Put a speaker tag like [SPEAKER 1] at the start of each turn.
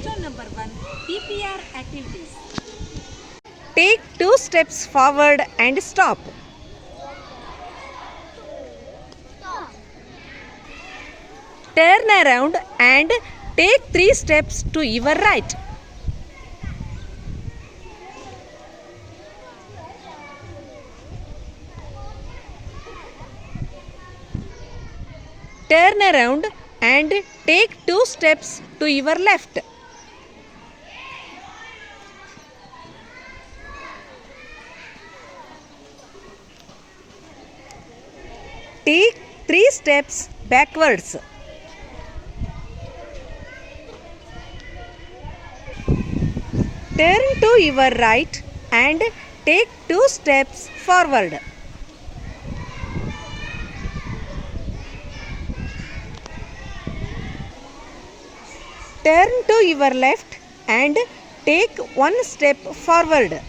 [SPEAKER 1] Question number 1. PPR activities.
[SPEAKER 2] Take 2 steps forward and stop. Turn around and take 3 steps to your right. Turn around and take 2 steps to your left. Take 3 steps backwards. Turn to your right and take 2 steps forward. Turn to your left and take 1 step forward.